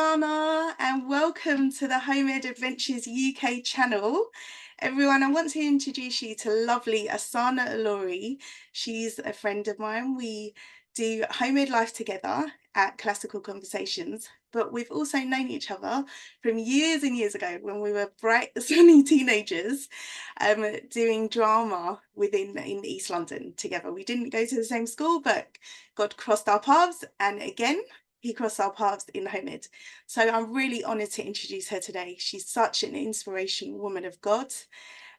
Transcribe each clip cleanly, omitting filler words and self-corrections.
Asana, and welcome to the Home Ed Adventures UK channel. Everyone, I want to introduce you to lovely Asana Alori. She's a friend of mine. We do home ed life together at Classical Conversations, but we've also known each other from years and years ago when we were bright, sunny teenagers doing drama in East London together. We didn't go to the same school, but God crossed our paths, and again, he crossed our paths in home ed. So I'm really honoured to introduce her today. She's such an inspirational woman of God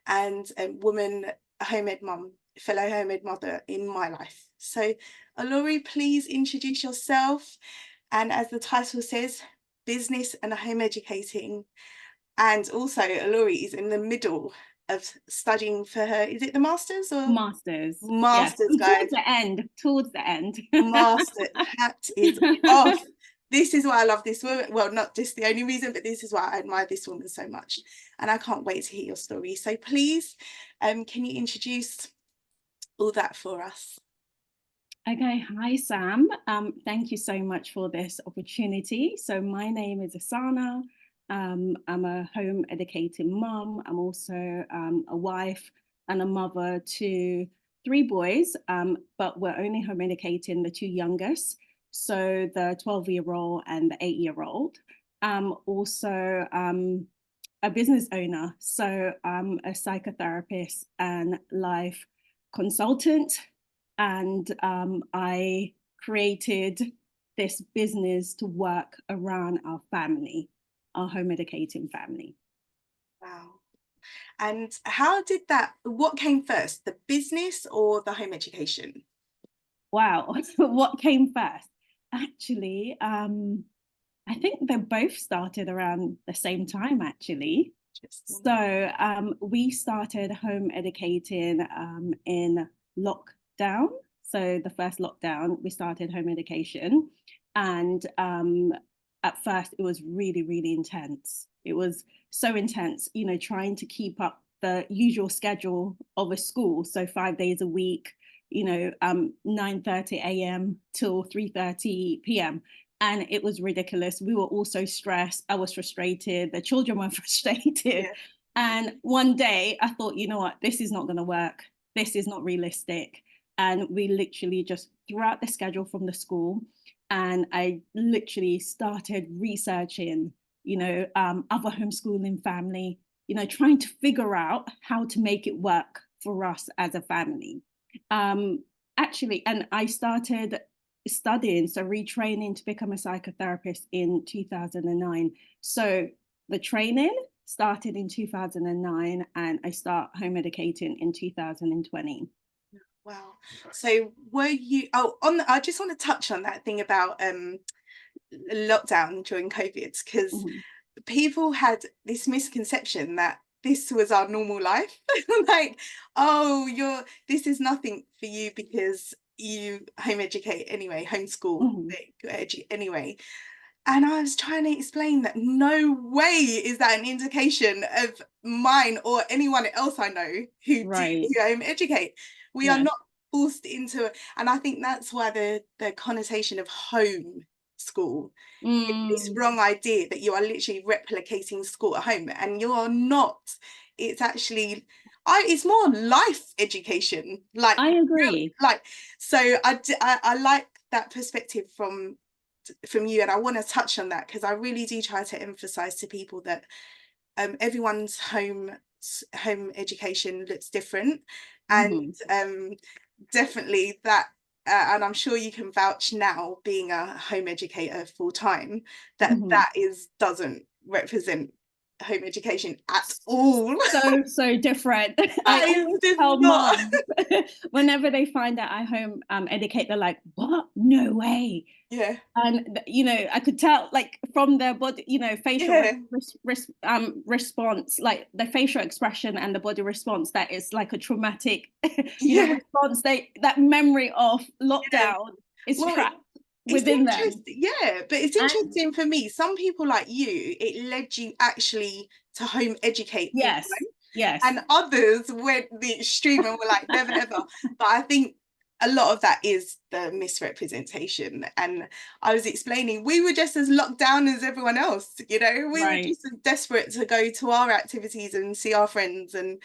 and a woman, a home ed mum, fellow home ed mother in my life. So Alori, please introduce yourself. And as the title says, business and home educating. And also Alori is in the middle of studying for her, is it the Masters or? Masters. Masters, yes. guys. Towards the end. Master, hat is off. This is why I love this woman. Well, not just the only reason, but this is why I admire this woman so much. And I can't wait to hear your story. So please, can you introduce all that for us? Okay, hi Sam. Thank you so much for this opportunity. So my name is Esana. I'm a home educating mom. I'm also a wife and a mother to 3 boys, but we're only home educating the 2 youngest. So the 12-year-old and the 8-year-old. Also a business owner. So I'm a psychotherapist and life consultant. And I created this business to work around our family, our home educating family. Wow. And what came first, the business or the home education? Wow, what came first? Actually, I think they both started around the same time, actually. So we started home educating in lockdown. So the first lockdown, we started home education. And at first, it was really, really intense. It was so intense, trying to keep up the usual schedule of a school. So 5 days a week, 9:30 a.m. till 3:30 p.m. And it was ridiculous. We were all so stressed. I was frustrated. The children were frustrated. Yeah. And one day I thought, you know what, this is not going to work. This is not realistic. And we literally just threw out the schedule from the school. And I literally started researching, other homeschooling family, trying to figure out how to make it work for us as a family. Actually, and I started studying, so retraining to become a psychotherapist in 2009. So the training started in 2009 and I start home educating in 2020. Wow. So were you, I just want to touch on that thing about lockdown during COVID, because people had this misconception that this was our normal life. Like, oh, this is nothing for you because you home educate anyway, homeschool anyway. And I was trying to explain that no way is that an indication of mine or anyone else I know who do home educate. We are not forced into it. And I think that's why the connotation of home school, this wrong idea that you are literally replicating school at home, and you're not. It's actually, it's more life education. Like, I agree. So I like that perspective from you, and I want to touch on that because I really do try to emphasize to people that everyone's home education looks different, and definitely that and I'm sure you can vouch now, being a home educator full time, that doesn't represent home education at all. So different. I always tell moms whenever they find out I home educate, they're like, what? No way. Yeah. And I could tell, like, from their body, facial response, like the facial expression and the body response, that is like a traumatic response. That memory of lockdown is trapped within them. Yeah, but it's interesting for me. Some people like you, it led you actually to home educate. Yes. And others went the extreme and were like, never ever. But I think a lot of that is the misrepresentation. And I was explaining, we were just as locked down as everyone else, you know, we were just desperate to go to our activities and see our friends, and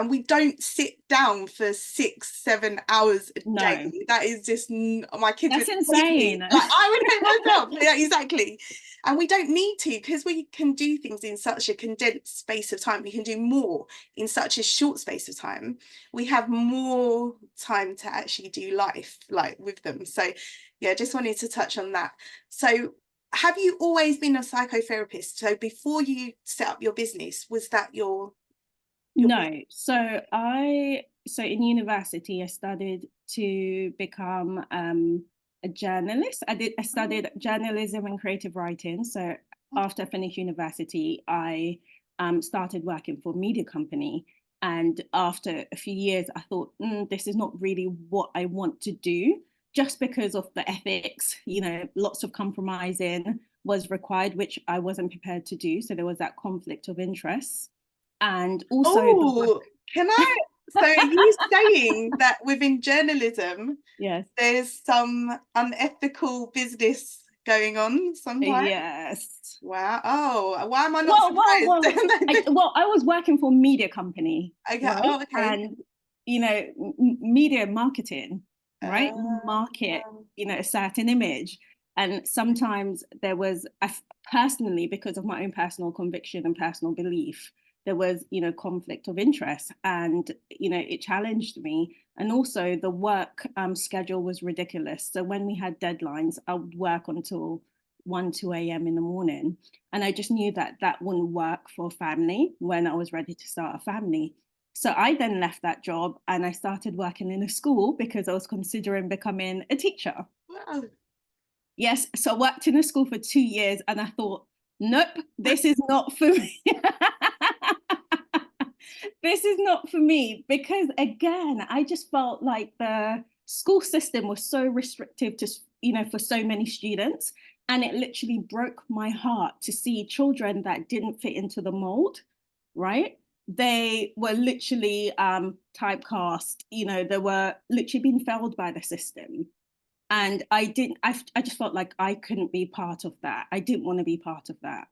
we don't sit down for 6-7 hours a day. That is just, my kids That's would insane. like, I would hate myself. Yeah, exactly. And we don't need to, because we can do things in such a condensed space of time. We can do more in such a short space of time. We have more time to actually do life like with them. So yeah, just wanted to touch on that. So have you always been a psychotherapist? So before you set up your business, was that your no. So in university I studied to become a journalist. I studied journalism and creative writing. So after I finished university, I started working for a media company. And after a few years, I thought, this is not really what I want to do, just because of the ethics, you know, lots of compromising was required, which I wasn't prepared to do. So there was that conflict of interest. And also, can I? So are you saying that within journalism, yes, there's some unethical business going on sometimes? Yes. Wow. Oh, why am I not surprised? Well, I was working for a media company, Okay. right? Oh, okay. And you know, media marketing, right? Market, you know, a certain image. And sometimes there was, personally, because of my own personal conviction and personal belief, there was, you know, conflict of interest, and you know, it challenged me. And also the work schedule was ridiculous. So when we had deadlines, I would work until 1-2 a.m. in the morning, and I just knew that that wouldn't work for a family when I was ready to start a family. So I then left that job and I started working in a school because I was considering becoming a teacher. Wow. Yes, so I worked in a school for 2 years and I thought, nope, this is not for me. This is not for me, because again, I just felt like the school system was so restrictive to, you know, for so many students. And it literally broke my heart to see children that didn't fit into the mold, right? They were literally typecast, you know, they were literally being failed by the system. And I just felt like I couldn't be part of that. I didn't want to be part of that.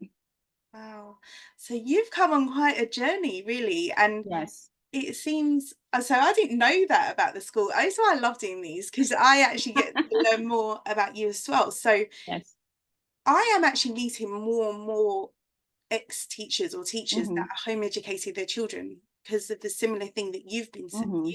Wow. So you've come on quite a journey, really. And Yes. it seems, so I didn't know that about the school. That's why I love doing these, because I actually get to learn more about you as well. So Yes. I am actually meeting more and more ex-teachers or teachers that are home educating their children because of the similar thing that you've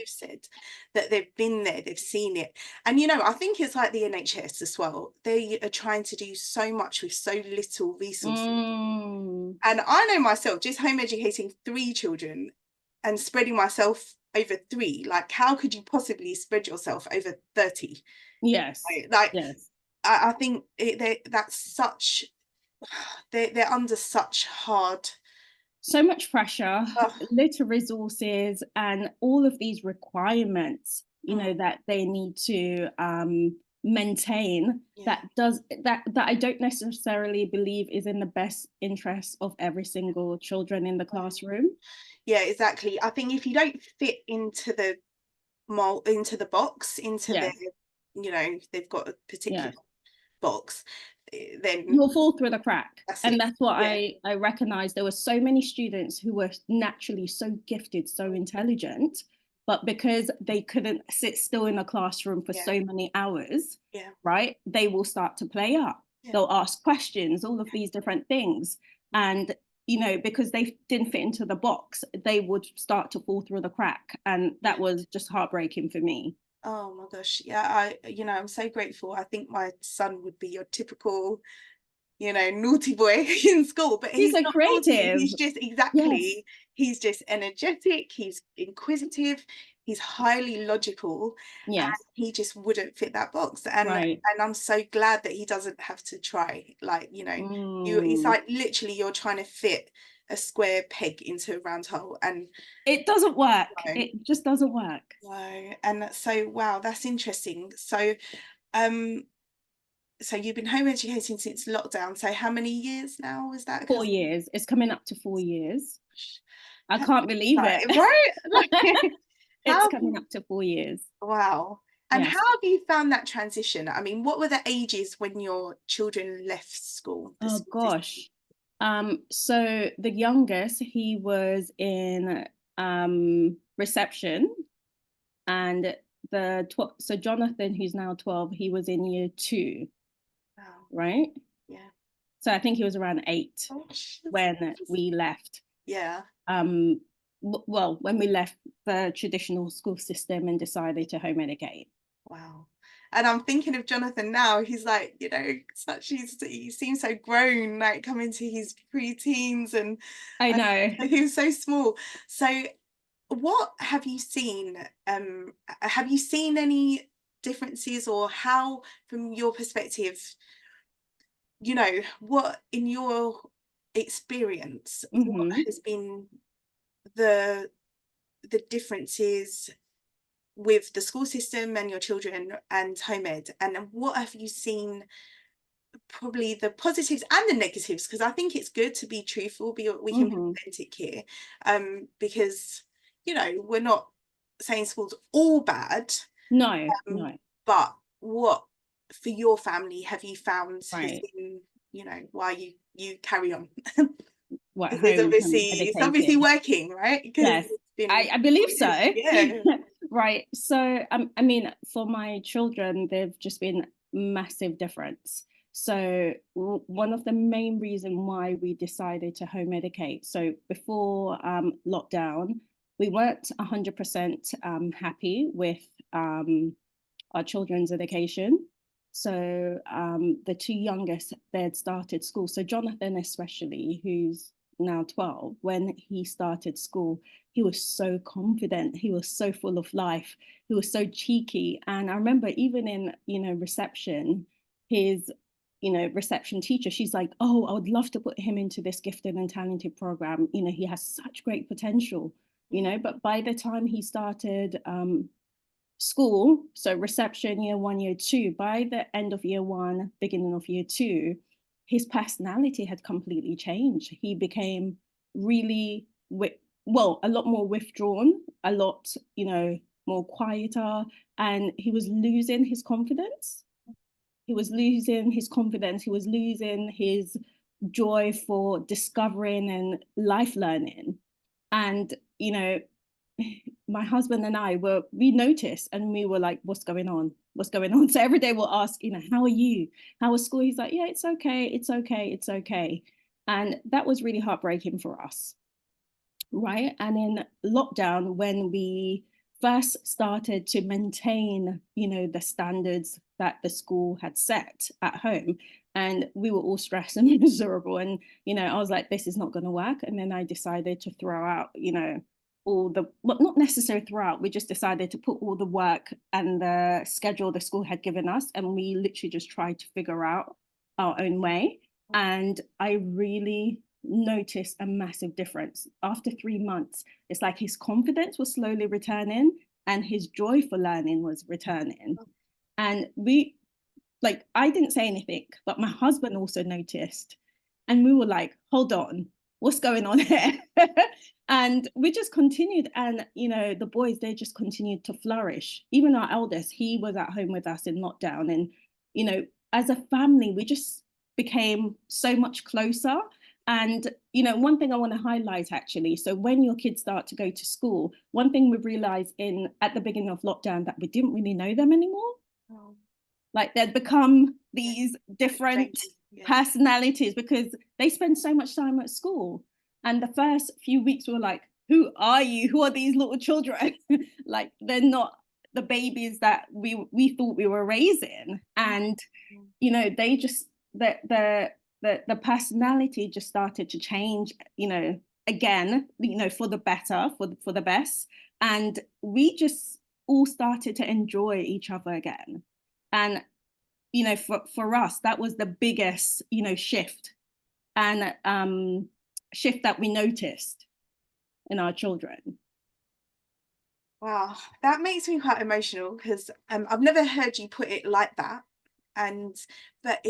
said, that they've been there, they've seen it. And you know, I think it's like the NHS as well. They are trying to do so much with so little resources. And I know myself, just home educating 3 children and spreading myself over 3, like how could you possibly spread yourself over 30? Yes. Like yes. I think that's such, they're under such hard, so much pressure, little resources, and all of these requirements, you know, that they need to maintain, that I don't necessarily believe is in the best interest of every single children in the classroom. Yeah, exactly. I think if you don't fit into the mold, into the box, into their, you know, they've got a particular box, then you'll fall through the crack. And that's what yeah. I recognized. There were so many students who were naturally so gifted, so intelligent, but because they couldn't sit still in a classroom for so many hours, right, they will start to play up. They'll ask questions, all of these different things. And you know, because they didn't fit into the box, they would start to fall through the crack. And that was just heartbreaking for me. Oh my gosh. Yeah, you know, I'm so grateful. I think my son would be your typical, you know, naughty boy in school, but he's so not naughty. creative. He's just he's just energetic, he's inquisitive, he's highly logical, and he just wouldn't fit that box. And I'm so glad that he doesn't have to try. Like, you know, it's like literally you're trying to fit a square peg into a round hole, and it doesn't work. It just doesn't work. No. And so wow, that's interesting. So so you've been home educating since lockdown. So how many years now was that? 4 years. It's coming up to 4 years. I can't believe it. Right? It's coming up to 4 years. Wow. And Yes. how have you found that transition? I mean, what were the ages when your children left school? Oh gosh. So the youngest, he was in reception, and so Jonathan, who's now 12, he was in year 2, Wow. right? Yeah. So I think he was around 8 Gosh, when we left. yeah. Well, when we left the traditional school system and decided to home educate. Wow. And I'm thinking of Jonathan now. He's like, he seems so grown, like coming to his pre-teens, and I know. he was so small. So what have you seen? Have you seen any differences, or how, from your perspective, what in your experience, what Mm-hmm. has been the differences with the school system and your children and home ed, and what have you seen, probably the positives and the negatives, because I think it's good to be truthful, we can be Mm-hmm. authentic here, because we're not saying school's all bad, No, no. but what, for your family, have you found has Right. been, why you carry on? What, Because home it's obviously educating? working, right? Because Yes, it's been I believe so. yeah. Right. So, I mean, for my children, they've just been massive difference. So, one of the main reason why we decided to home educate. So, before lockdown, we weren't 100% happy with our children's education. So, the 2 youngest, they had started school. So, Jonathan, especially, who's now 12, when he started school, he was so confident, he was so full of life, he was so cheeky. And I remember even in reception, his reception teacher, she's like, oh, I would love to put him into this gifted and talented program, he has such great potential. But by the time he started school, so reception year 1, year 2, by the end of year 1, beginning of year 2, his personality had completely changed. He became really, a lot more withdrawn, a lot, more quieter, and he was losing his confidence. He was losing his confidence. He was losing his joy for discovering and life learning. And, my husband and we noticed, and we were like, what's going on? What's going on? So every day we'll ask, how are you? How was school? He's like, yeah, it's okay. It's okay. It's okay. And that was really heartbreaking for us. Right. And in lockdown, when we first started to maintain, the standards that the school had set at home, and we were all stressed and miserable. And, I was like, this is not going to work. And then I decided to throw out, not necessarily throw out, we just decided to put all the work and the schedule the school had given us. And we literally just tried to figure out our own way. And I really noticed a massive difference. After 3 months, it's like his confidence was slowly returning and his joy for learning was returning. And I didn't say anything, but my husband also noticed. And we were like, hold on, what's going on here? And we just continued. And, the boys, they just continued to flourish. Even our eldest, he was at home with us in lockdown. And, as a family, we just became so much closer. And, one thing I want to highlight actually, so when your kids start to go to school, one thing we realized at the beginning of lockdown, that we didn't really know them anymore. Oh. Like they'd become these different personalities because they spend so much time at school. And the first few weeks we were like, who are you? Who are these little children? Like they're not the babies that we thought we were raising. And, they just, the personality just started to change, again, for the better, for the best. And we just all started to enjoy each other again. And, for us, that was the biggest, shift and shift that we noticed in our children. Wow, that makes me quite emotional, because I've never heard you put it like that. But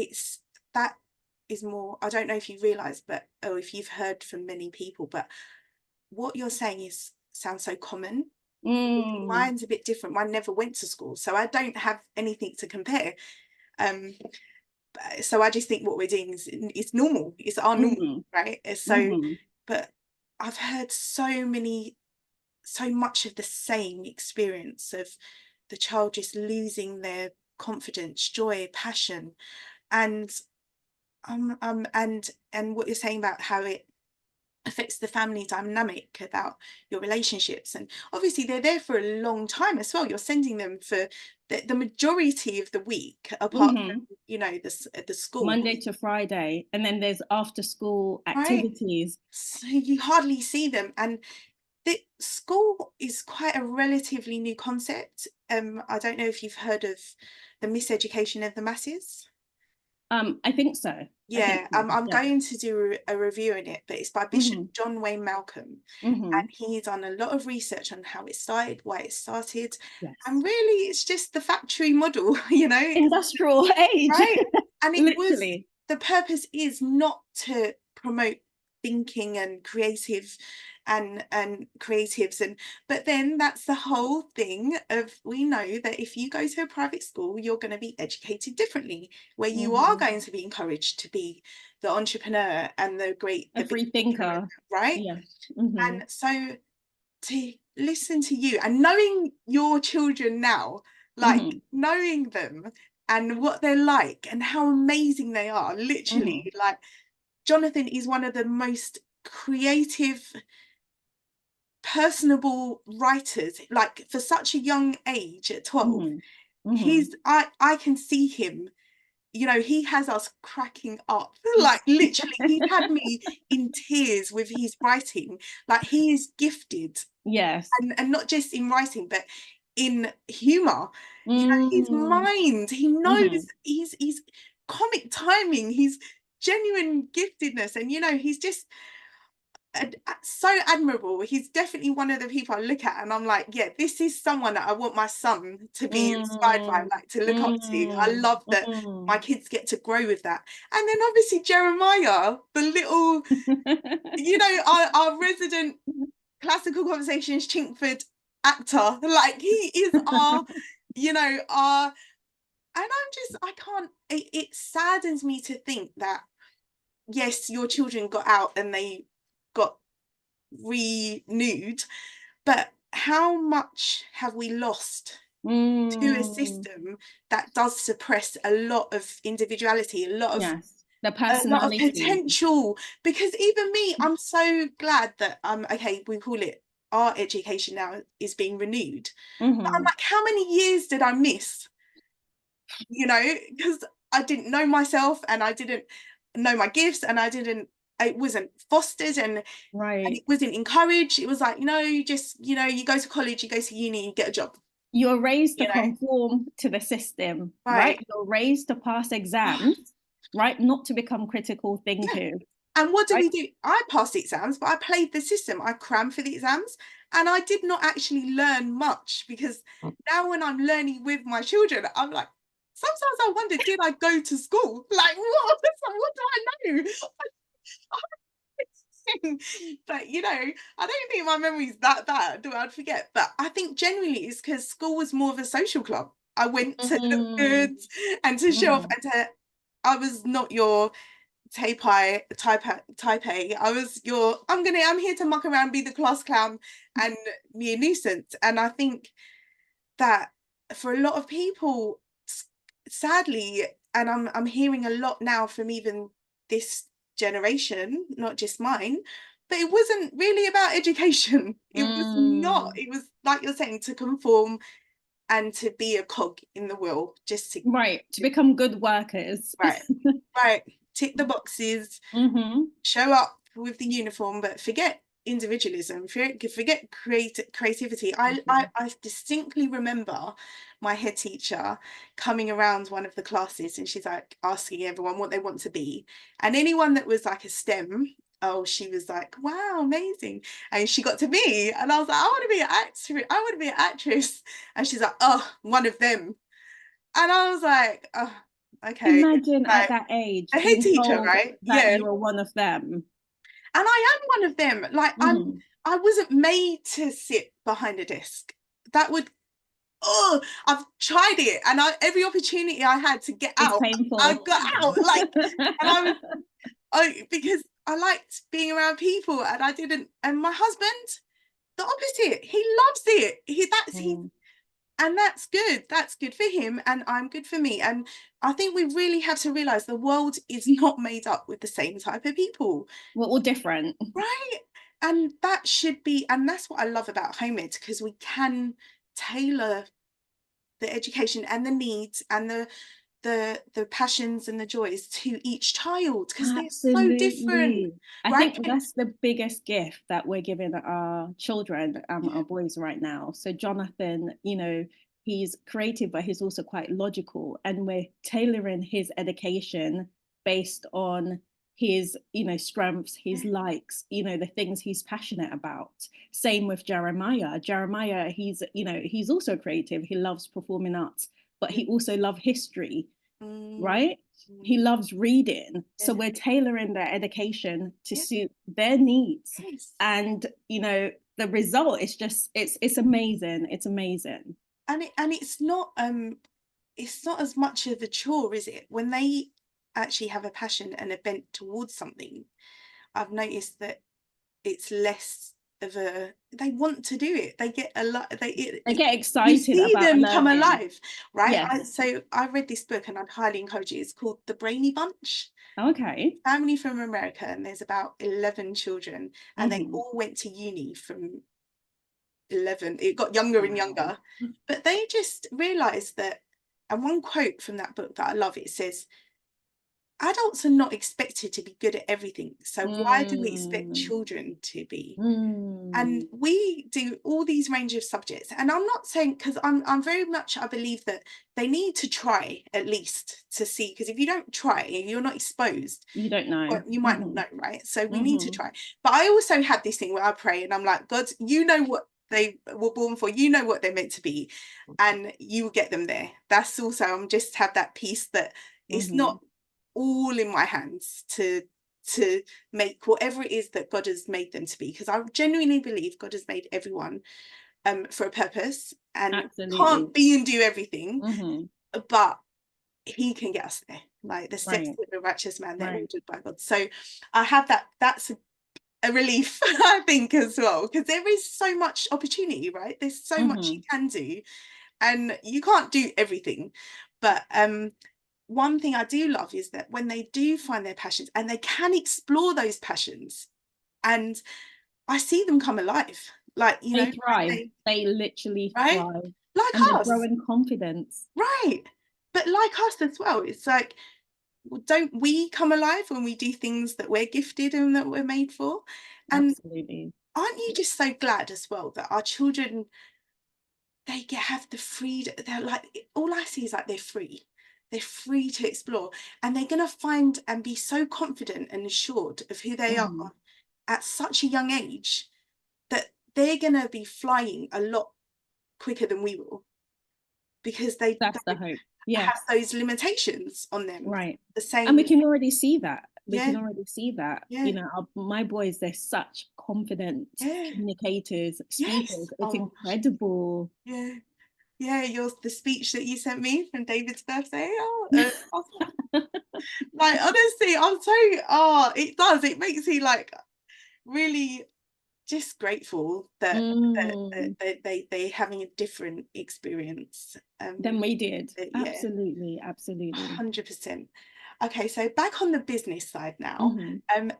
that is more, I don't know if you realize, or if you've heard from many people, but what you're saying sounds so common. Mine's a bit different. Mine never went to school, so I don't have anything to compare. So I just think what we're doing is normal. It's our normal, right? So, but I've heard so much of the same experience of the child just losing their confidence, joy, passion, and and what you're saying about how it affects the family dynamic, about your relationships, and obviously they're there for a long time as well. You're sending them for the majority of the week, apart from, you know, the school, Monday to Friday, and then there's after school activities, right? So you hardly see them, and the school is quite a relatively new concept. I don't know if you've heard of the miseducation of the masses. I think so. Yeah, I'm going to do a review on it, but it's by Bishop John Wayne Malcolm, and he's done a lot of research on how it started, why it started, and really it's just the factory model, you know, industrial age, right? And it literally. the purpose is not to promote thinking and creative and creatives, and but then that's the whole thing of, we know that if you go to a private school, you're going to be educated differently, where you are going to be encouraged to be the entrepreneur and the free thinker, right? And so to listen to you and knowing your children now, like knowing them and what they're like and how amazing they are, literally, like Jonathan is one of the most creative, personable writers, like for such a young age at 12. He's I can see him, you know, he has us cracking up, like literally he's had me in tears with his writing. Like, he is gifted, yes, and not just in writing but in humor. You know, his mind, he knows, he's comic timing, he's genuine giftedness, and you know, he's just so admirable. He's definitely one of the people I look at and I'm like, yeah, this is someone that I want my son to be inspired by, like to look up to. I love that my kids get to grow with that. And then obviously Jeremiah, the little you know, our resident classical conversations Chinkford actor, like he is our you know, our, and I can't, it saddens me to think that yes, your children got out and they got renewed, but how much have we lost to a system that does suppress a lot of individuality, a lot of the personality, potential? Because even me, I'm so glad that okay, we call it our education now is being renewed, but I'm like, how many years did I miss, you know, because I didn't know myself and I didn't know my gifts and it wasn't fostered and it wasn't encouraged. It was like, you know, you just, you know, you go to college, you go to uni, you get a job. You're raised to conform to the system, right? You're raised to pass exams, right? Not to become critical thinkers. And what do we do? I passed the exams, but I played the system. I crammed for the exams and I did not actually learn much, because now when I'm learning with my children, I'm like, sometimes I wonder, did I go to school? Like, what do I know? But you know, I don't think my memory's that bad, I'd forget. But I think generally it's because school was more of a social club. I went to look good and to show off, and I was not your type A. I was your, I'm here to muck around, be the class clown and be a nuisance. And I think that for a lot of people, sadly, and I'm hearing a lot now from even this generation, not just mine, but it wasn't really about education. It was not. It was, like you're saying, to conform and to be a cog in the wheel, just to to become good workers. Right. Tick the boxes, show up with the uniform, but forget individualism, forget creativity. I distinctly remember my head teacher coming around one of the classes and she's like asking everyone what they want to be, and anyone that was like a STEM, oh, she was like, wow, amazing. And she got to me and I was like, I want to be an actor, I want to be an actress. And she's like, oh, one of them. And I was like, oh, okay. Imagine at that age a head teacher, right? That you were one of them. And I am one of them. Like, I wasn't made to sit behind a desk. that would, oh, I've tried it, and every opportunity I had to get it's out, painful. I got out, like, and because I liked being around people, and I didn't. And my husband, the opposite. He loves it. And that's good. That's good for him, and I'm good for me. And I think we really have to realize the world is not made up with the same type of people. We're all different, right? And that should be, and that's what I love about home ed, because we can tailor the education and the needs and the passions and the joys to each child, because they're so different, absolutely. I right? think that's the biggest gift that we're giving our children, our boys right now. So Jonathan, you know, he's creative, but he's also quite logical, and we're tailoring his education based on his, you know, strengths, his likes, you know, the things he's passionate about. Same with Jeremiah, he's, you know, he's also creative, he loves performing arts, but he also loves history, right? He loves reading. So we're tailoring their education to suit their needs. And, you know, the result is just, it's amazing. It's amazing. And it's not as much of a chore, is it? When they actually have a passion and a bent towards something, I've noticed that it's less of a, they want to do it. They get a lot, they get excited. You see about them learning. come alive, right? Yes. So I read this book, and I'd highly encourage it. It's called The Brainy Bunch. Okay. Family from America, and there's about 11 children, and they all went to uni from 11. It got younger and younger, but they just realized that. And one quote from that book that I love, it says, adults are not expected to be good at everything, so why do we expect children to be? And we do all these range of subjects, and I'm not saying, because I'm very much, I believe that they need to try at least to see, because if you don't try, you're not exposed, you don't know, or you might not know, right? So we need to try. But I also had this thing where I pray and I'm like, God, you know what they were born for, you know what they're meant to be, and you will get them there. That's also, I'm just have that peace that it's not all in my hands to make whatever it is that God has made them to be, because I genuinely believe God has made everyone for a purpose, and can't be and do everything, but he can get us there. Like the steps of a righteous man, they're ordered by God. So I have that. That's a relief, I think, as well, because there is so much opportunity, right? There's so much you can do, and you can't do everything. But one thing I do love is that when they do find their passions and they can explore those passions, and I see them come alive, like, you know, they thrive. They literally thrive, like and us. They grow in confidence, right? But like us as well, it's like, don't we come alive when we do things that we're gifted and that we're made for? And absolutely. Aren't you just so glad as well that our children, they have the freedom? They're like, all I see is like they're free. They're free to explore, and they're going to find and be so confident and assured of who they are at such a young age that they're going to be flying a lot quicker than we will, because that's the hope. Have those limitations on them, right? The same, and we can already see that. We can already see that. Yeah. You know, my boys, they're such confident communicators, speakers. It's incredible. Yeah, the speech that you sent me from David's birthday. Like, honestly, I'm so, it makes me like really just grateful that they having a different experience than we did. Absolutely 100%. Okay, so back on the business side now.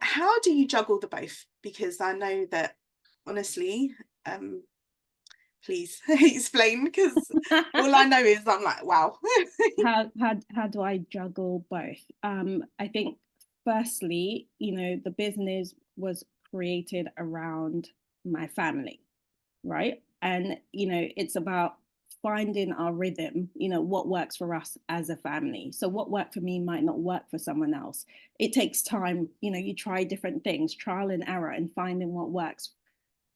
How do you juggle the both? Because I know that, honestly, please explain, because all I know is I'm like, wow. how do I juggle both? I think firstly, you know, the business was created around my family, right? And you know, it's about finding our rhythm, you know, what works for us as a family. So what worked for me might not work for someone else. It takes time, you know, you try different things, trial and error, and finding what works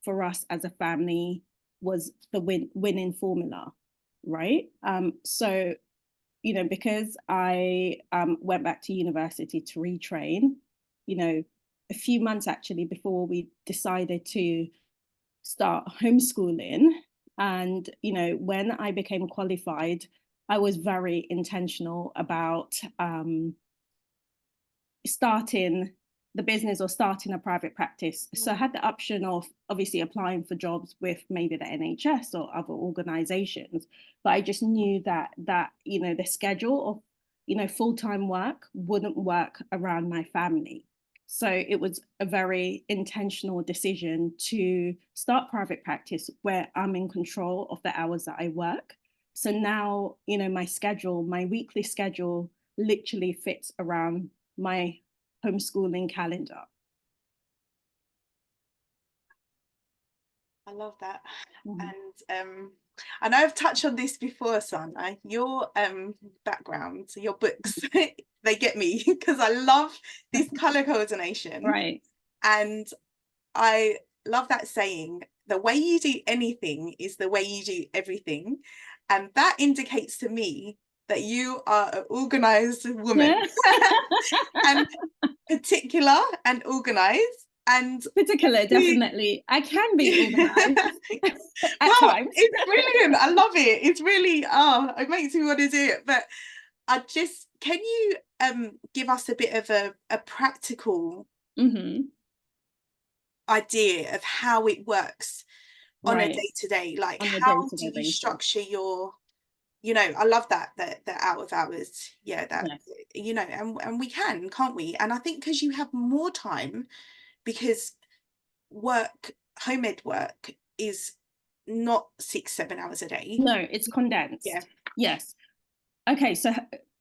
for us as a family was the winning formula, right? So, you know, because I went back to university to retrain, you know, a few months actually before we decided to start homeschooling, And, you know, when I became qualified, I was very intentional about starting the business or starting a private practice. So I had the option of obviously applying for jobs with maybe the NHS or other organizations, but I just knew that you know, the schedule of, you know, full-time work wouldn't work around my family. So it was a very intentional decision to start private practice where I'm in control of the hours that I work. So now, you know, my schedule, my weekly schedule literally fits around my homeschooling calendar. I love that. Mm-hmm. And I know I've touched on this before, Sana. Your background, your books, they get me because I love this color coordination. Right. And I love that saying, the way you do anything is the way you do everything. And that indicates to me that you are an organized woman. And particular and organized. And particular, definitely. I can be organized at well, times. it's brilliant. I love it. It's really it makes me want to do it. But I just, can you give us a bit of a practical idea of how it works on a day-to-day? Like, on a how do day-to-day you basis. structure your, you know, I love that the out of hours, yeah, that you know, and we can, can't we? And I think because you have more time, because work, home ed work is not 6-7 hours a day. No, it's condensed. Yeah. Yes. Okay, so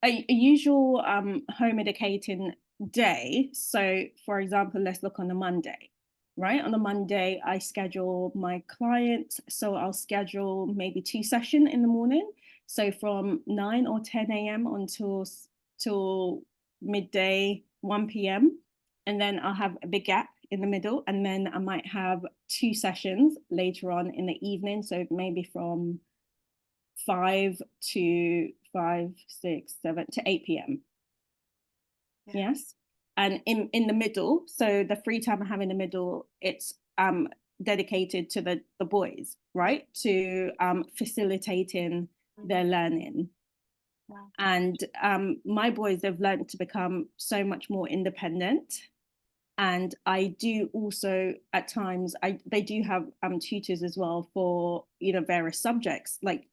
a usual home educating day. So for example, let's look on a Monday, right? On a Monday, I schedule my clients. So I'll schedule maybe 2 sessions in the morning. So from 9 or 10 a.m. until till midday, 1 p.m. And then I'll have a big gap in the middle. And then I might have 2 sessions later on in the evening. So maybe from 5 to 5, 6, 7 to 8 p.m. Yeah. Yes. And in the middle, so the free time I have in the middle, it's dedicated to the boys, right? To facilitating their learning. Wow. And my boys, they've learned to become so much more independent. And I do also at times, they do have tutors as well for, you know, various subjects. Like,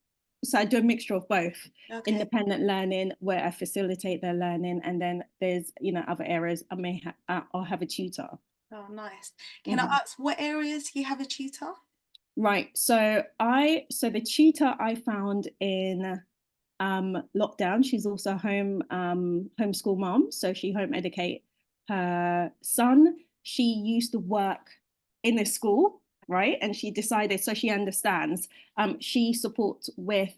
so I do a mixture of both. Okay. Independent learning where I facilitate their learning, and then there's, you know, other areas I may I'll have a tutor. Oh, nice. Can I ask, what areas you have a tutor? Right. So the tutor I found in lockdown, she's also home homeschool mom, so she home educate her son. She used to work in a school, right? And she decided, so she understands. She supports with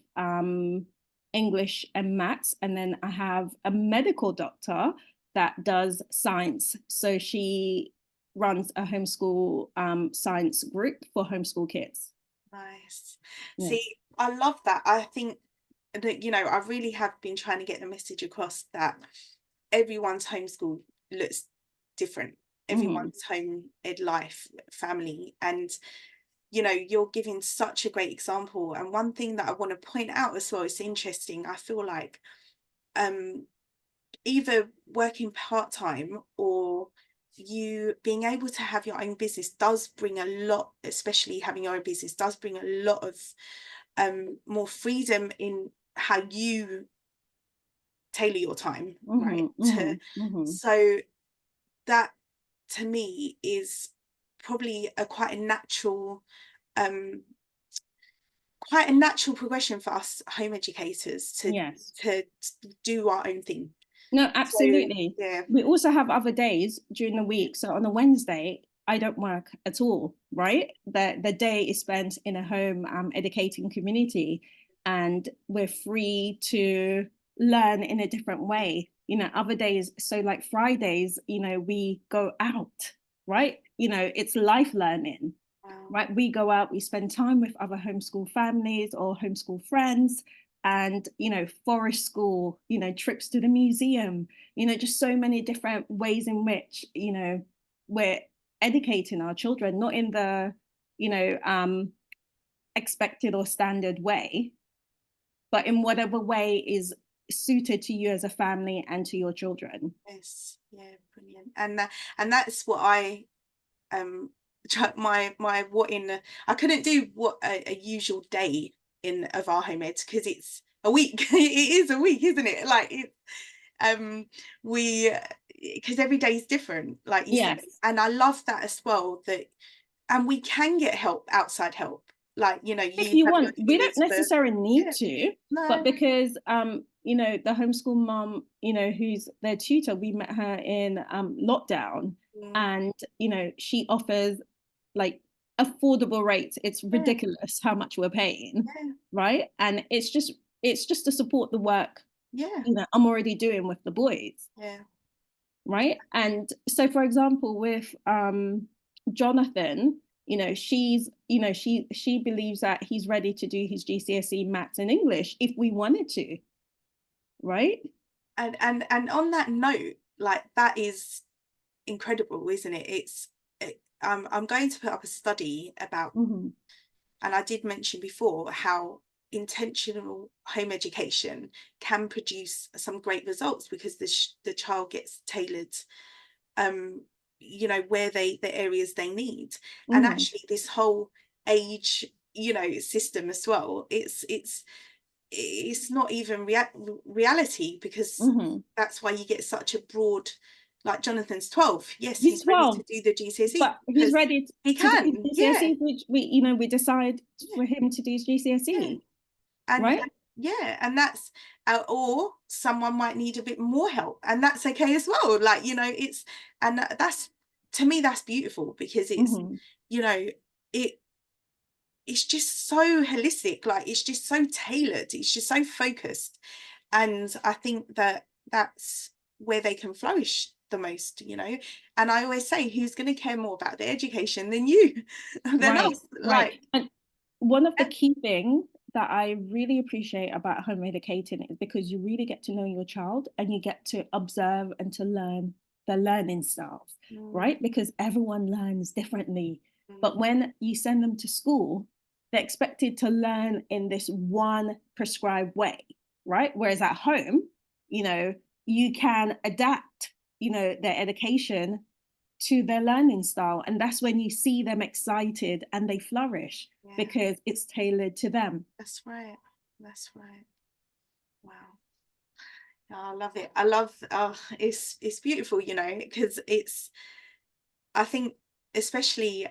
English and maths, and then I have a medical doctor that does science. So she runs a homeschool science group for homeschool kids. Nice. Yes. See, I love that. I think that, you know, I really have been trying to get the message across that everyone's homeschool looks different. Everyone's home ed life, family, and you know, you're giving such a great example. And one thing that I want to point out as well, it's interesting, I feel like either working part-time or you being able to have your own business does bring a lot, especially having your own business does bring a lot of more freedom in how you tailor your time, right? So that to me is probably a quite a natural progression for us home educators to do our own thing. No, absolutely. So, yeah. We also have other days during the week. So on a Wednesday, I don't work at all, right? The day is spent in a home educating community, and we're free to learn in a different way. You know, other days, so like Fridays, you know, we go out, right? You know, it's life learning. Wow. Right? We go out, we spend time with other homeschool families or homeschool friends, and, you know, forest school, you know, trips to the museum, you know, just so many different ways in which, you know, we're educating our children, not in the, you know, expected or standard way, but in whatever way is suited to you as a family and to your children. Yes, yeah, brilliant. And that's what I my what in I couldn't do what a usual day in of our home ed, because it's a week. It is a week, isn't it? Like it we because every day is different, like you said. And I love that as well, that and we can get help, outside help, like, you know, If you you have your want. We don't units for, necessarily need yeah, to, but no, because you know, the homeschool mom, you know, who's their tutor, we met her in lockdown, and you know, she offers like affordable rates. It's yeah, ridiculous how much we're paying, yeah, right? And it's just to support the work, yeah, you know, I'm already doing with the boys, yeah, right? And so, for example, with Jonathan, you know, she believes that he's ready to do his GCSE maths and English if we wanted to, right? and on that note, like, that is incredible, isn't it? I'm going to put up a study about, Mm-hmm. and I did mention before how intentional home education can produce some great results, because the child gets tailored, you know, where the areas they need. And Mm-hmm. actually this whole age, you know, system as well, it's not even reality, because Mm-hmm. that's why you get such a broad, like Jonathan's 12, yes, He's he's ready to 12, do the GCSE but he's because ready he to do his can, yeah, GCSE, which we decide yeah, for him to do his yeah. GCSE, And right? yeah, and that's or someone might need a bit more help, and that's okay as well, like, you know, it's, and that's, to me, that's beautiful, because it's, Mm-hmm. you know, it it's just so holistic, like it's just so tailored, it's just so focused. And I think that that's where they can flourish the most, you know. And I always say, who's going to care more about their education than you, than Right, us, right. like, And one of the key things that I really appreciate about home educating is because you really get to know your child and you get to observe and to learn the learning styles, mm, right? Because everyone learns differently. mm, But when you send them to school, they're expected to learn in this one prescribed way, right? Whereas at home, you know, you can adapt, you know, their education to their learning style. And that's when you see them excited and they flourish yeah, because it's tailored to them. that's right, that's right, wow. Oh, I love it. I love, it's beautiful, you know, because it's, I think, especially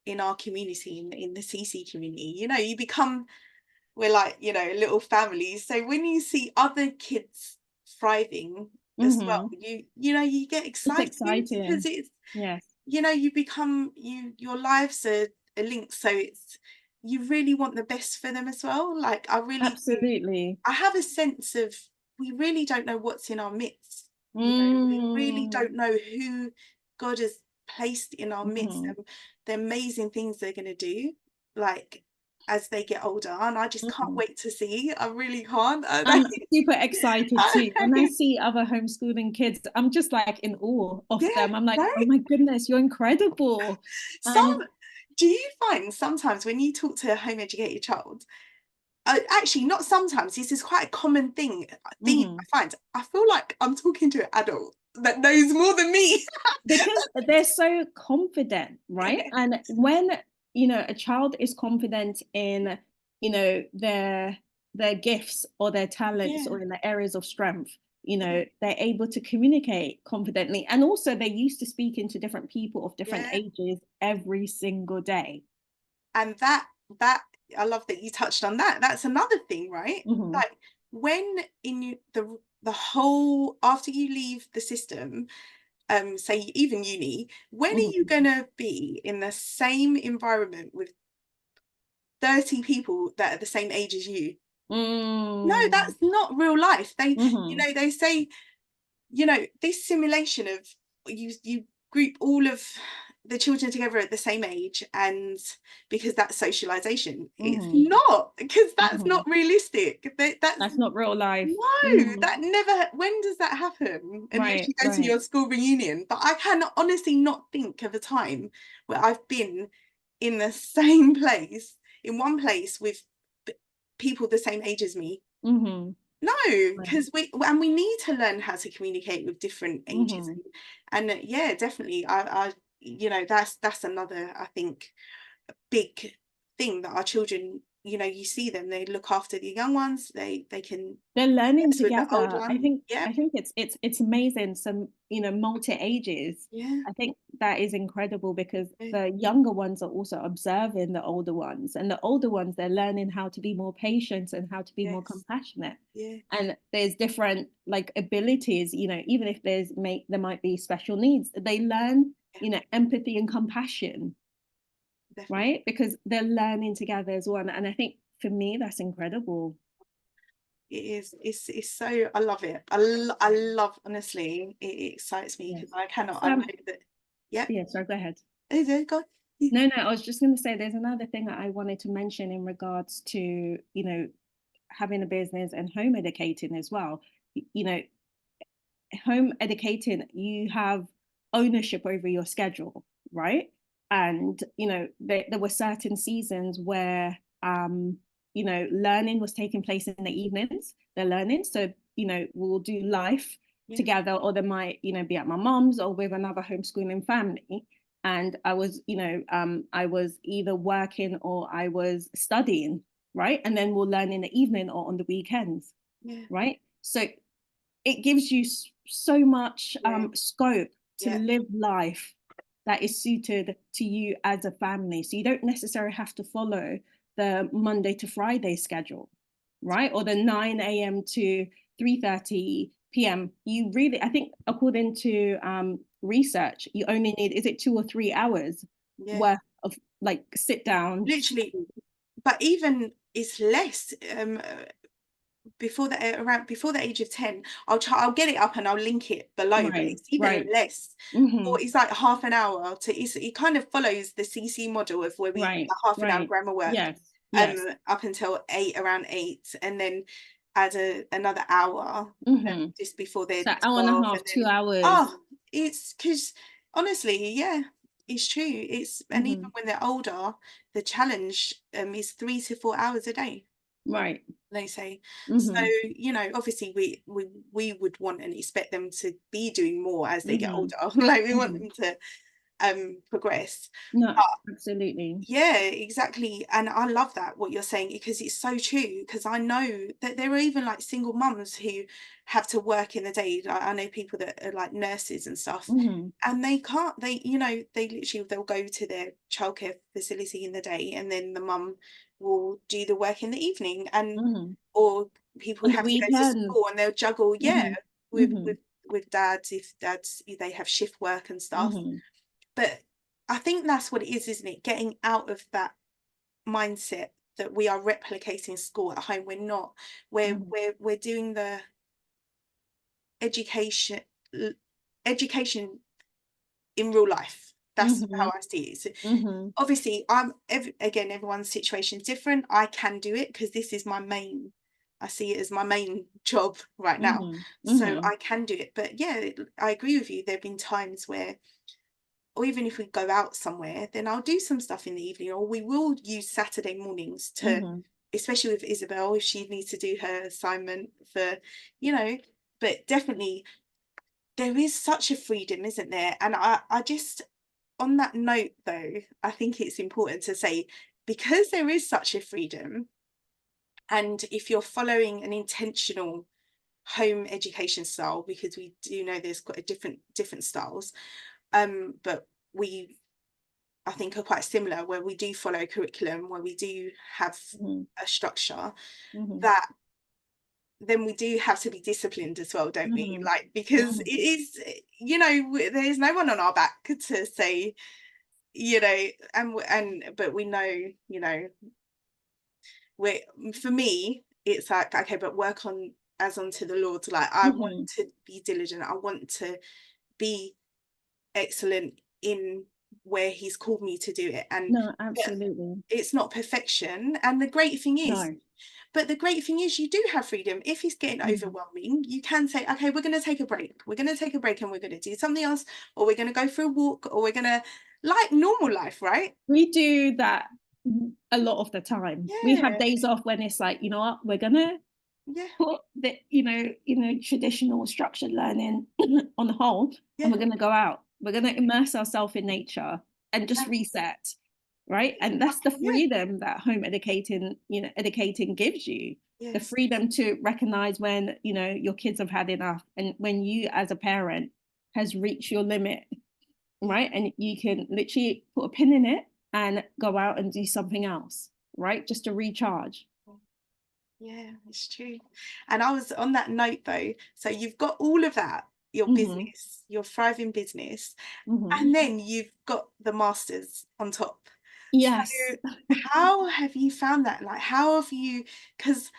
in our community, in the CC community, you know, you become, we're like, you know, little families. So when you see other kids thriving as well, Mm-hmm. you know, you get It's excited, because exciting. it's, Yes, you know, you become, your lives are linked, so it's, you really want the best for them as well, like, I really do. absolutely. I have a sense of, we really don't know what's in our midst, you know, we really Mm. don't know who God has placed in our midst, Mm-hmm. and the amazing things they're going to do, like, as they get older. And I just can't Mm-hmm. wait to see. I really can't. I'm super excited too. When I I, see other homeschooling kids, I'm just like in awe of yeah, them. I'm like, oh right. my goodness, you're incredible. Some, And do you find sometimes when you talk to a home educated child, actually, not sometimes, this is quite a common theme mm-hmm. I find, I feel like I'm talking to an adult that knows more than me. Because they're so confident, right? And when, you know, a child is confident in, you know, their gifts or their talents Yeah, or in the areas of strength, you yeah, know, they're able to communicate confidently. And also they're used to speaking to different people of different yeah. ages every single day. And that I love that you touched on that. That's another thing, right? Mm-hmm. Like, when in the whole, after you leave the system, say even uni, when are you Mm-hmm. gonna be in the same environment with 30 people that are the same age as you? No, Mm-hmm. that's not real life. They, you Mm-hmm. know, they say, you know, this simulation of, you group all of the children together at the same age, and because that's socialization, it's Mm-hmm. not, because that's Mm-hmm. not realistic. That's, That's not real life. no, Mm-hmm. that never, when does that happen, unless Right, you go to right. your school reunion? But I can honestly not think of a time where I've been in the same place in one place with people the same age as me. Mm-hmm. No, because we need to learn how to communicate with different ages. Mm-hmm. And yeah, definitely, I you know, that's another, I think, big thing that our children, you know, you see them, they look after the young ones, they can They're learning mess with the old together. I one. think Yeah, I think it's amazing. Some, you know, multi ages. yeah, I think that is incredible because yeah, the younger ones are also observing the older ones, and the older ones, they're learning how to be more patient and how to be more yes, compassionate. yeah, And there's different like abilities, you know, even if there might be special needs, they learn, yeah, you know, empathy and compassion, definitely. right? Because they're learning together as one. And I think for me, that's incredible. It is. It's so. I love it. I love. Honestly, it excites me Yeah. because I cannot. I know Sam, that. Yeah. yeah, sorry, go ahead. Oh, there, God. No, no, I was just going to say there's another thing that I wanted to mention in regards to, you know, having a business and home educating as well. You know, home educating, you have ownership over your schedule, right? And, you know, there were certain seasons where, you know, learning was taking place in the evenings, they're learning. So, you know, we'll do life Yeah. together, or they might, you know, be at my mom's or with another homeschooling family. And I was, you know, I was either working or I was studying, right? And then we'll learn in the evening or on the weekends, Yeah. right? So it gives you so much Yeah. scope to Yeah. live life that is suited to you as a family. So you don't necessarily have to follow the Monday to Friday schedule, right? Or the 9 a.m. to 3:30 p.m. You really, I think, according to research, you only need, is it 2 or 3 hours Yeah. worth of like sit down? Literally, but even it's less. Before the age of 10, I'll get it up and I'll link it below, but Right, it's even right. less. Mm-hmm. Or it's like half an hour it kind of follows the CC model of where we Right, a half an hour right. grammar work Yes, yes. up until around 8, and then add another hour Mm-hmm. just before they're So hour and a 12, half, and then 2 hours. oh, it's because honestly, yeah, it's true. It's And even Hmm. when they're older, the challenge is 3 to 4 hours a day, Right. they say. So, Hmm. you know, obviously we would want and expect them to be doing more as they get Hmm. older. Like we want Hmm. them to progress. No, But absolutely. yeah, exactly. And I love that what you're saying, because it's so true. Because I know that there are even like single mums who have to work in the day. I know people that are like nurses and stuff, Hmm. and they can't, you know, they'll go to their childcare facility in the day, and then the mum will do the work in the evening, and Hmm. or people On the have to go to weekends. school and they'll juggle, yeah, Hmm. with Hmm. dads, if dads, they have shift work and stuff. Hmm. But I think that's what it is, isn't it? Getting out of that mindset that we are replicating school at home. We're not. Hmm. We're doing the education education in real life. That's Hmm. how I see it. So Hmm. obviously, again, everyone's situation is different. I can do it because this is my main. I see it as my main job right now, Hmm. so Hmm. I can do it. But yeah, I agree with you. There've been times where, or even if we go out somewhere, then I'll do some stuff in the evening, or we will use Saturday mornings to, Hmm. especially with Isabel, if she needs to do her assignment for, you know, but definitely there is such a freedom, isn't there? And I just, on that note though, I think it's important to say, because there is such a freedom, and if you're following an intentional home education style, because we do know there's quite a different styles, but we, I think, are quite similar, where we do follow a curriculum, where we do have Hmm. a structure, Hmm. that then we do have to be disciplined as well, don't we? Hmm. Like, because Hmm. it is, you know, there's no one on our back to say, you know, but we know, you know, we, for me, it's like, okay, but work on as unto the Lord. Like, I want Hmm. to be diligent. I want to be excellent in where he's called me to do it. And No, yeah, absolutely. it's not perfection. And No. the great thing is you do have freedom. If it's getting Hmm. overwhelming, you can say, okay, we're going to take a break. We're going to take a break and we're going to do something else, or we're going to go for a walk, or we're going to, like normal life, right? We do that. a lot of the time. We Yeah, have days off when it's like, you know what, we're gonna yeah, put the traditional structured learning on hold, and yeah, we're going to go out, we're going to immerse ourselves in nature and just yeah, reset, right? And that's the yeah, freedom that home educating gives you, the yes, freedom to recognize when your kids have had enough, and when you as a parent has reached your limit, yeah. right? And you can literally put a pin in it and go out and do something else, right? Just to recharge. Yeah, it's true. And I was on that note though, so you've got all of that, your Hmm. business, your thriving business, Hmm. and then you've got the masters on top. Yes. So how have you found that? Like, how have you, because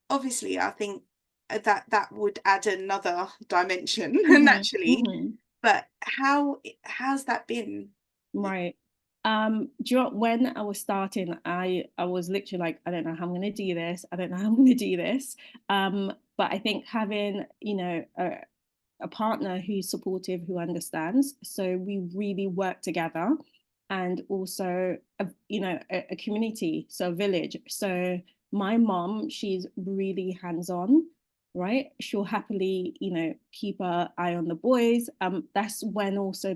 obviously I think that would add another dimension Hmm. naturally, Hmm. but how's that been? Right. Do you know what, when I was starting, I was literally like, I don't know how I'm gonna do this. I don't know how I'm gonna do this. But I think having, a partner who's supportive, who understands, so we really work together, and also a community, so a village. So my mom, she's really hands-on, right? She'll happily, keep her eye on the boys. That's when also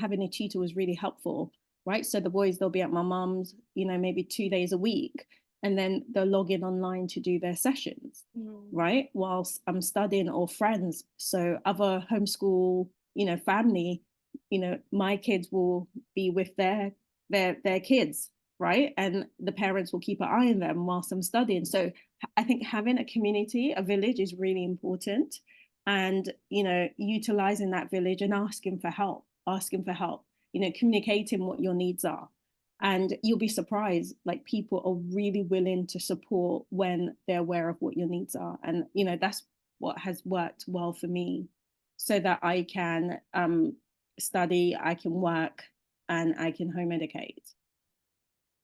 having a tutor was really helpful, right? So the boys, they'll be at my mom's, maybe 2 days a week, and then they'll log in online to do their sessions, Mm, right? Whilst I'm studying, or friends. So other homeschool, family, my kids will be with their kids, right? And the parents will keep an eye on them whilst I'm studying. So I think having a community, a village, is really important. And, utilizing that village and asking for help, communicating what your needs are. And you'll be surprised, like, people are really willing to support when they're aware of what your needs are. And that's what has worked well for me, so that I can study, I can work, and I can home educate.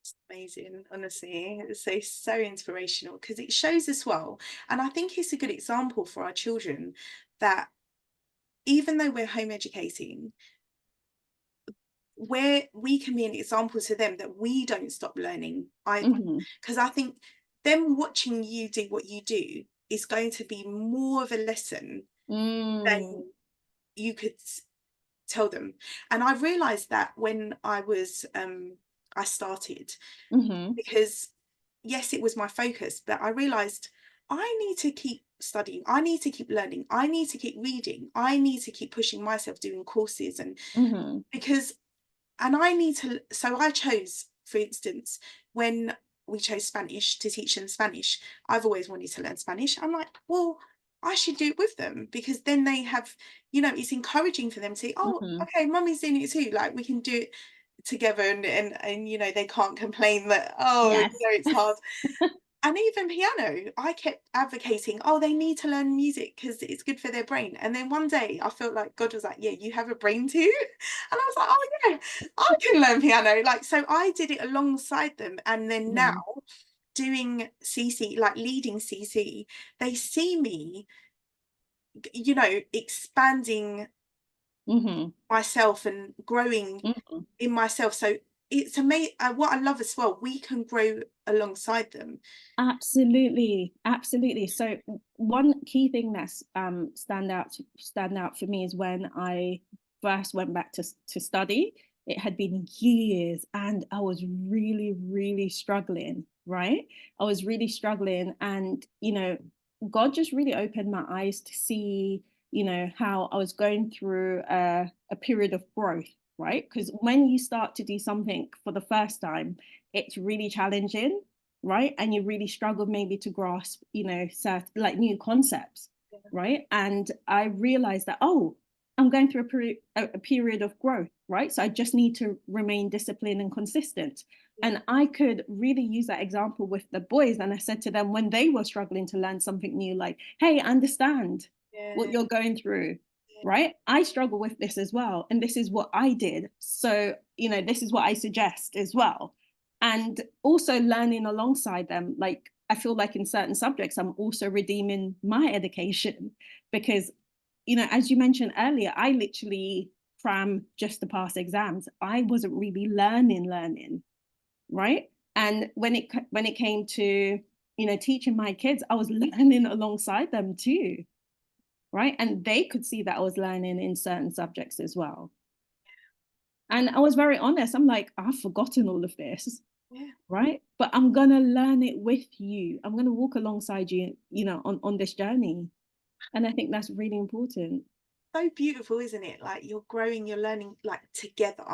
it's amazing, honestly. It's so inspirational because it shows as well, and I think it's a good example for our children that even though we're home educating, where we can be an example to them that we don't stop learning either. Hmm. Because I think them watching you do what you do is going to be more of a lesson than Mm. you could tell them. And I realized that when I started, Hmm. because yes, it was my focus, but I realized I need to keep studying, I need to keep learning, I need to keep reading, I need to keep pushing myself, doing courses, and Hmm. because and I need to, so I chose, for instance, when we chose Spanish to teach them Spanish, I've always wanted to learn Spanish. I'm like, well, I should do it with them because then they have, it's encouraging for them to say, oh, Hmm. okay, mummy's doing it too. Like we can do it together, and they can't complain that, oh, Yes. it's hard. And even piano, I kept advocating, oh, they need to learn music because it's good for their brain. And then one day I felt like God was like, yeah, you have a brain too. And I was like, oh, yeah, I can learn piano. Like, so I did it alongside them. And then now Hmm. doing CC, like leading CC, they see me, expanding Hmm. myself and growing Hmm. in myself. So it's amazing. What I love as well, we can grow alongside them. Absolutely, absolutely. So one key thing that's stand out for me is when I first went back to study. It had been years, and I was really, really struggling, right? I was really struggling, and God just really opened my eyes to see, how I was going through a period of growth, right? Because when you start to do something for the first time, it's really challenging, right? And you really struggle maybe to grasp, certain, like, new concepts, right? And I realized that, oh, I'm going through a period of growth, right? So I just need to remain disciplined and consistent. And I could really use that example with the boys. And I said to them when they were struggling to learn something new, like, hey, I understand what Yeah, you're going through, yeah, right? I struggle with this as well. And this is what I did. So, this is what I suggest as well. And also learning alongside them, like, I feel like in certain subjects I'm also redeeming my education, because as you mentioned earlier, I literally cram just to pass exams. I wasn't really learning, right? And when it came to, teaching my kids, I was learning alongside them too, right? And they could see that I was learning in certain subjects as well. And I was very honest. I'm like, I've forgotten all of this, Yeah. right? But I'm gonna learn it with you. I'm gonna walk alongside you, on this journey. And I think that's really important. So beautiful, isn't it? Like you're growing, you're learning like together.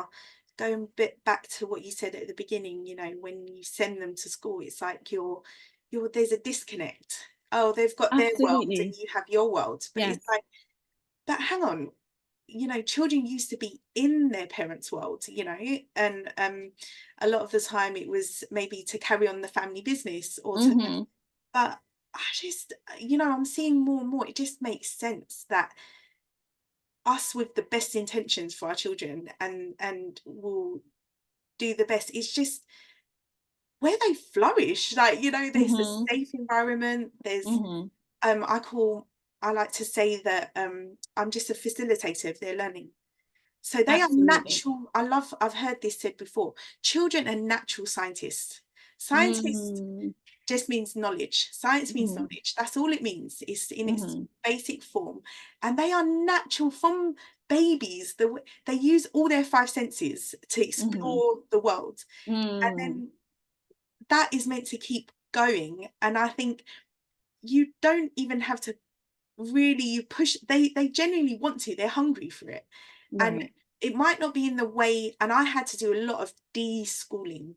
Going a bit back to what you said at the beginning, when you send them to school, it's like there's a disconnect. Oh, they've got their world and Absolutely. you have your world. But it's Yes. like, but hang on, children used to be in their parents' world, and a lot of the time it was maybe to carry on the family business or to, Mm-hmm. but I just, I'm seeing more and more, it just makes sense that us with the best intentions for our children and will do the best. It's just where they flourish. Like, there's a Mm-hmm. safe environment. There's Mm-hmm. I like to say that I'm just a facilitator of their learning. So they are Absolutely. natural. I've heard this said before. Children are natural scientists. Scientists Mm-hmm. just means knowledge. Science means Mm-hmm. knowledge. That's all it means. It's in its Mm-hmm. basic form. And they are natural from babies. They use all their five senses to Mm-hmm. explore the world. And Mm. then that is meant to keep going. And I think you don't even have to really push. They genuinely want to. They're hungry for it. And Right. it might not be in the way, and I had to do a lot of de-schooling,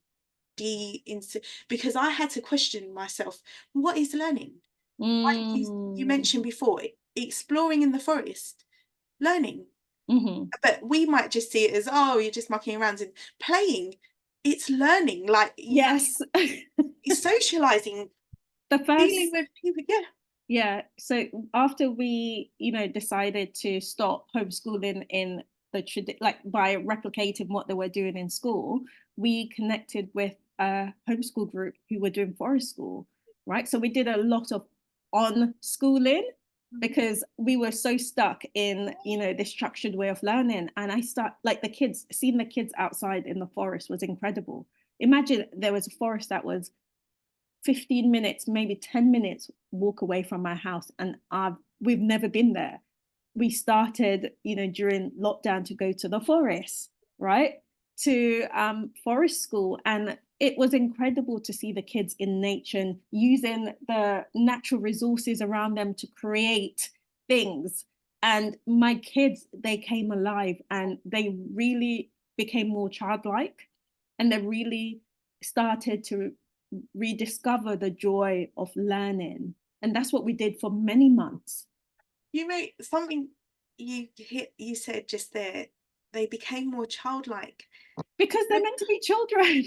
because I had to question myself, what is learning? Like you Mm. mentioned before, exploring in the forest, learning. Mm-hmm. But we might just see it as, oh, you're just mucking around and playing. It's learning, like Yes. it's socializing, The dealing first with people. Yeah. Yeah. So after we, decided to stop homeschooling in like by replicating what they were doing in school, we connected with a homeschool group who were doing forest school, right? So we did a lot of on schooling because we were so stuck in, this structured way of learning. And like seeing the kids outside in the forest was incredible. Imagine there was a forest that was 15 minutes, maybe 10 minutes walk away from my house, and we've never been there. We started, during lockdown to go to the forest, right? To forest school. And it was incredible to see the kids in nature and using the natural resources around them to create things. And my kids, they came alive and they really became more childlike, and they really started to rediscover the joy of learning. And that's what we did for many months. You made something, you said just there, they became more childlike. Because they're meant to be children.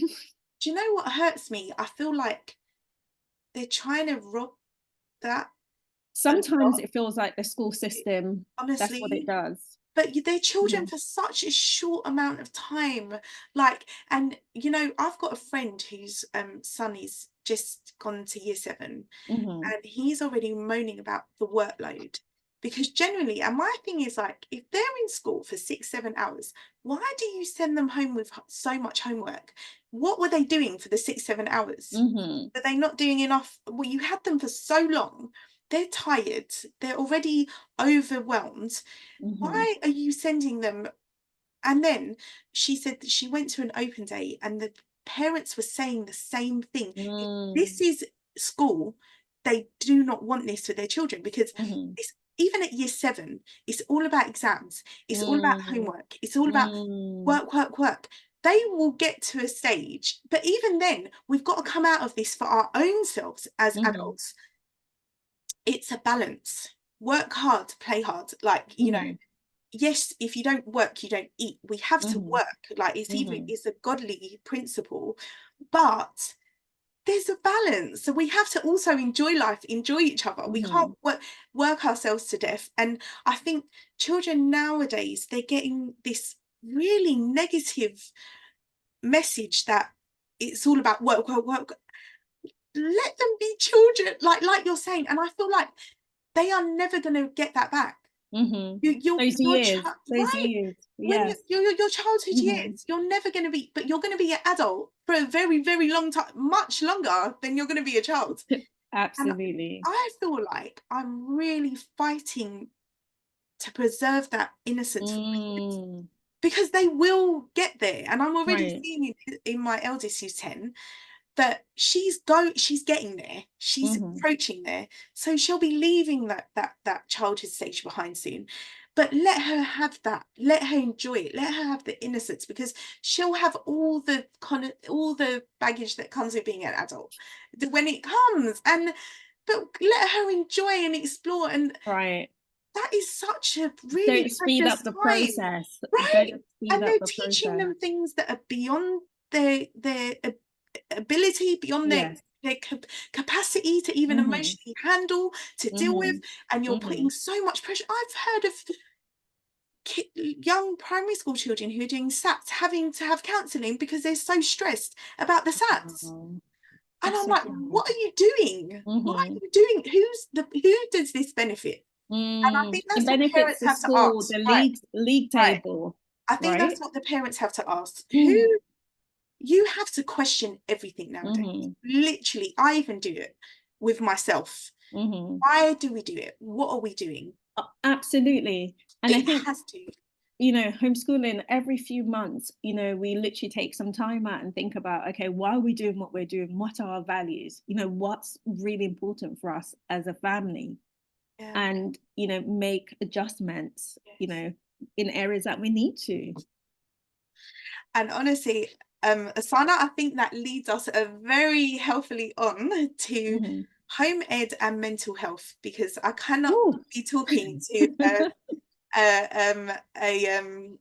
Do you know what hurts me? I feel like they're trying to rob that a Sometimes lot, it feels like the school system, that's what it honestly. does. But they're Yeah. children for such a short amount of time. Like, and I've got a friend whose son is just gone to year 7, Mm-hmm. and he's already moaning about the workload. Because generally, and my thing is like, if they're in school for 6, 7 hours, why do you send them home with so much homework? What were they doing for the 6, 7 hours? Mm-hmm. Are they not doing enough? Well, you had them for so long. They're tired. They're already overwhelmed. Mm-hmm. Why are you sending them? And then she said that she went to an open day and the parents were saying the same thing. If this Mm-hmm. is school, they do not want this for their children, because Mm-hmm. it's even at year 7, it's all about exams, it's all about Mm-hmm. homework, it's all about Mm-hmm. work, work, work. They will get to a stage, but even then, we've got to come out of this for our own selves as Mm-hmm. adults. It's a balance. Work hard, play hard. Like, Mm-hmm. yes, if you don't work, you don't eat. We have to Mm-hmm. work. Like, Mm-hmm. it's a godly principle, but there's a balance. So we have to also enjoy life, enjoy each other. We can't Mm-hmm. work ourselves to death. And I think children nowadays, they're getting this really negative message that it's all about work, work, work. Let them be children, like you're saying. And I feel like they are never going to get that back. Those years, those right, years, when yes. your childhood years, you're never going to be, but you're going to be an adult for a very, very long time, much longer than you're going to be a child. And Absolutely. I feel like I'm really fighting to preserve that innocence for my kids, because they will get there. And I'm already seeing it in my eldest, who's 10, that she's getting there, she's approaching there, so she'll be leaving that childhood stage behind soon. But let her have that, let her enjoy it, let her have the innocence, because she'll have all the baggage that comes with being an adult when it comes. And but let her enjoy and explore, and that is such a really don't speed precious up the time, process. right? Don't speed And up they're the teaching process. them things that are beyond their ability, beyond their capacity to even emotionally handle, to deal with. And you're putting so much pressure. I've heard of young primary school children who are doing SATs having to have counselling because they're so stressed about the SATs. And I'm like, what are you doing? What are you doing? Who does this benefit? And I think It that's what benefits parents the have to school, ask. the Right, league right. table, I think right? that's what the parents have to ask. Who, you have to question everything nowadays. Literally, I even do it with myself. Why do we do it? What are we doing? Absolutely. And I think, has to. Homeschooling, every few months, we literally take some time out and think about, okay, why are we doing what we're doing? What are our values? What's really important for us as a family? And, make adjustments, in areas that we need to. And honestly, Asana, I think that leads us very healthily on to home ed and mental health, because I cannot be talking to a